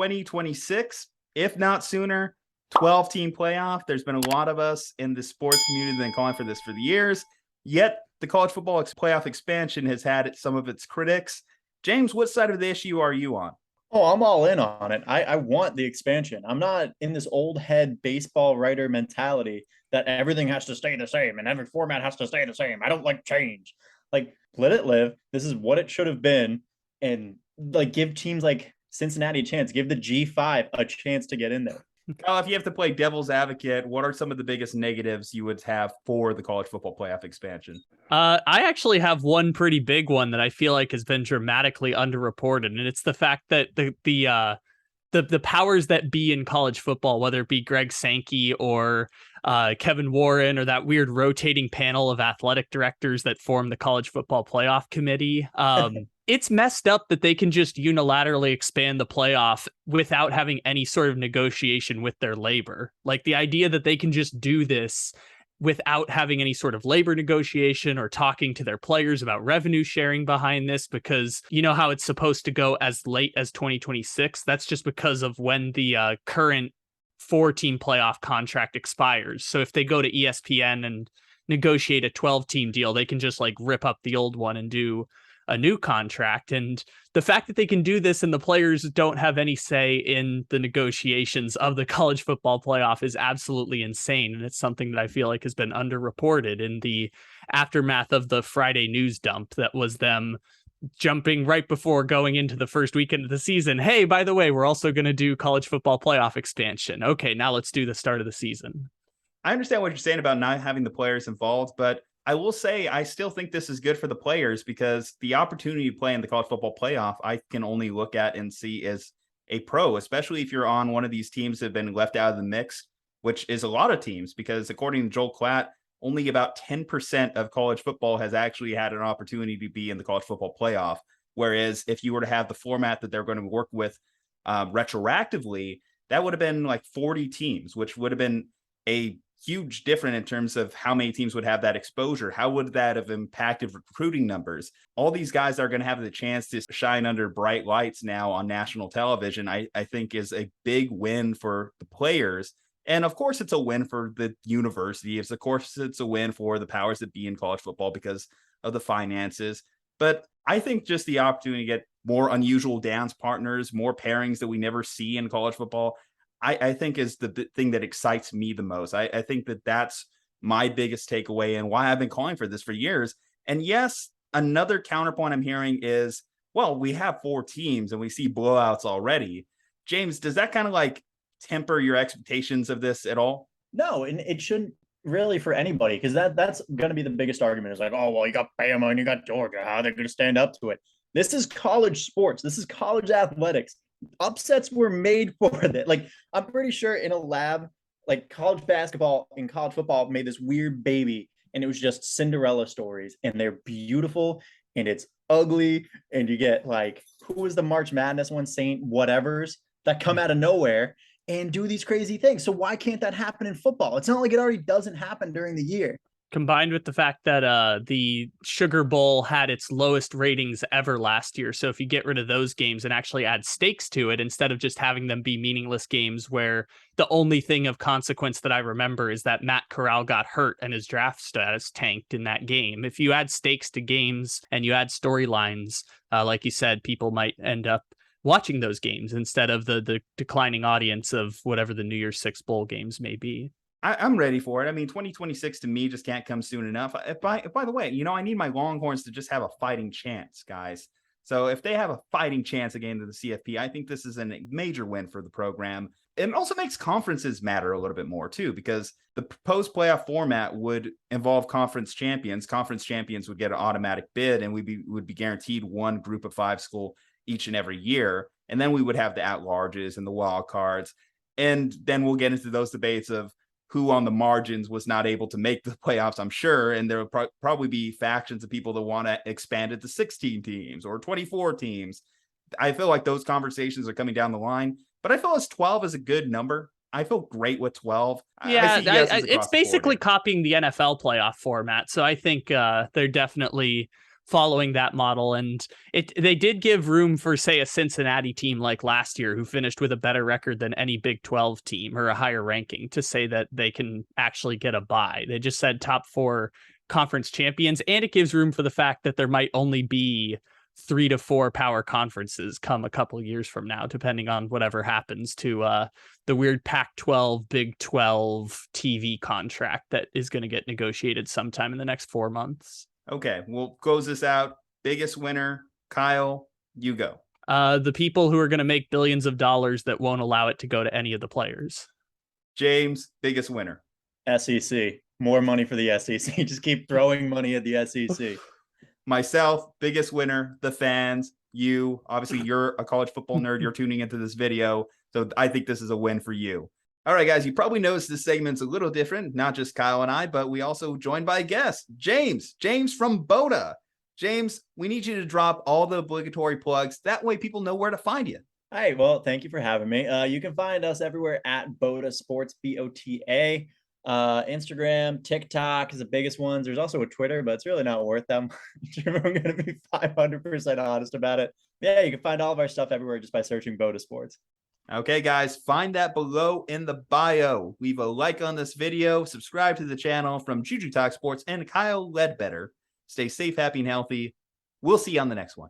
2026, if not sooner. 12-team playoff. There's been a lot of us in the sports community that have been calling for this for the years. Yet the college football playoff expansion has had some of its critics. James, what side of the issue are you on? Oh, I'm all in on it. I want the expansion. I'm not in this old head baseball writer mentality that everything has to stay the same and every format has to stay the same. I don't like change. Like, let it live. This is what it should have been. And like give teams like Cincinnati a chance. Give the G5 a chance to get in there. Kyle, if you have to play devil's advocate, what are some of the biggest negatives you would have for the college football playoff expansion? I actually have one pretty big one that I feel like has been dramatically underreported, and it's the fact that the powers that be in college football, whether it be Greg Sankey or Kevin Warren or that weird rotating panel of athletic directors that form the college football playoff committee, it's messed up that they can just unilaterally expand the playoff without having any sort of negotiation with their labor. Like the idea that they can just do this without having any sort of labor negotiation or talking to their players about revenue sharing behind this, because you know how it's supposed to go as late as 2026. That's just because of when the current 4-team playoff contract expires. So if they go to ESPN and negotiate a 12-team deal, they can just like rip up the old one and do a new contract. And the fact that they can do this and the players don't have any say in the negotiations of the college football playoff is absolutely insane. And it's something that I feel like has been underreported in the aftermath of the Friday news dump that was them jumping right before going into the first weekend of the season. Hey, by the way, we're also going to do college football playoff expansion. Okay, now let's do the start of the season. I understand what you're saying about not having the players involved, but I will say I still think this is good for the players because the opportunity to play in the college football playoff, I can only look at and see as a pro, especially if you're on one of these teams that have been left out of the mix, which is a lot of teams because according to Joel Klatt, only about 10% of college football has actually had an opportunity to be in the college football playoff. Whereas if you were to have the format that they're going to work with retroactively, that would have been like 40 teams, which would have been a huge difference in terms of how many teams would have that exposure. How would that have impacted recruiting numbers? All these guys are going to have the chance to shine under bright lights now on national television. I think is a big win for the players. And of course, it's a win for the universities. Of course, it's a win for the powers that be in college football because of the finances. But I think just the opportunity to get more unusual dance partners, more pairings that we never see in college football, I think is the thing that excites me the most. I think that that's my biggest takeaway and why I've been calling for this for years. And yes, another counterpoint I'm hearing is, well, we have 4 teams and we see blowouts already. James, does that kind of like temper your expectations of this at all? No, and it shouldn't really for anybody because that's going to be the biggest argument. Is like, oh, well, you got Bama and you got Georgia. How are they going to stand up to it? This is college sports. This is college athletics. Upsets were made for that. Like, I'm pretty sure in a lab, like college basketball and college football made this weird baby, and it was just Cinderella stories, and they're beautiful and it's ugly. And you get like, who was the March Madness one? Saint whatevers that come out of nowhere and do these crazy things. So why can't that happen in football? It's not like it already doesn't happen during the year. Combined with the fact that the Sugar Bowl had its lowest ratings ever last year. So if you get rid of those games and actually add stakes to it, instead of just having them be meaningless games where the only thing of consequence that I remember is that Matt Corral got hurt and his draft status tanked in that game. If you add stakes to games and you add storylines, like you said, people might end up watching those games instead of the declining audience of whatever the New Year's Six bowl games may be. I'm ready for it. I mean, 2026 to me just can't come soon enough. By the way, I need my Longhorns to just have a fighting chance, guys. So if they have a fighting chance again to the CFP, I think this is a major win for the program. It also makes conferences matter a little bit more too, because the proposed playoff format would involve conference champions. Conference champions would get an automatic bid, and would be guaranteed one group of 5 school each and every year. And then we would have the at-larges and the wild cards. And then we'll get into those debates of who on the margins was not able to make the playoffs, I'm sure. And there will probably be factions of people that want to expand it to 16 teams or 24 teams. I feel like those conversations are coming down the line, but I feel as 12 is a good number. I feel great with 12. Yeah, it's basically copying the NFL playoff format. So I think they're definitely following that model. And they did give room for, say, a Cincinnati team like last year, who finished with a better record than any Big 12 team or a higher ranking, to say that they can actually get a bye. They just said top 4 conference champions. And it gives room for the fact that there might only be 3 to 4 power conferences come a couple years from now, depending on whatever happens to the weird Pac-12, Big 12 TV contract that is going to get negotiated sometime in the next 4 months. Okay, we'll close this out. Biggest winner, Kyle, you go. The people who are going to make billions of dollars that won't allow it to go to any of the players. James, biggest winner. SEC. More money for the SEC. Just keep throwing money at the SEC. Myself, biggest winner, the fans. You, obviously, you're a college football nerd. You're tuning into this video. So I think this is a win for you. All right, guys, you probably noticed this segment's a little different, not just Kyle and I, but we also joined by a guest, James from Boda. James, we need you to drop all the obligatory plugs. That way people know where to find you. Hey, well, thank you for having me. You can find us everywhere at Boda Sports, BOTA. Instagram, TikTok is the biggest ones. There's also a Twitter, but it's really not worth them. I'm going to be 500% honest about it. Yeah, you can find all of our stuff everywhere just by searching Boda Sports. Okay, guys, find that below in the bio. Leave a like on this video. Subscribe to the channel. From Juju Talk Sports and Kyle Ledbetter. Stay safe, happy, and healthy. We'll see you on the next one.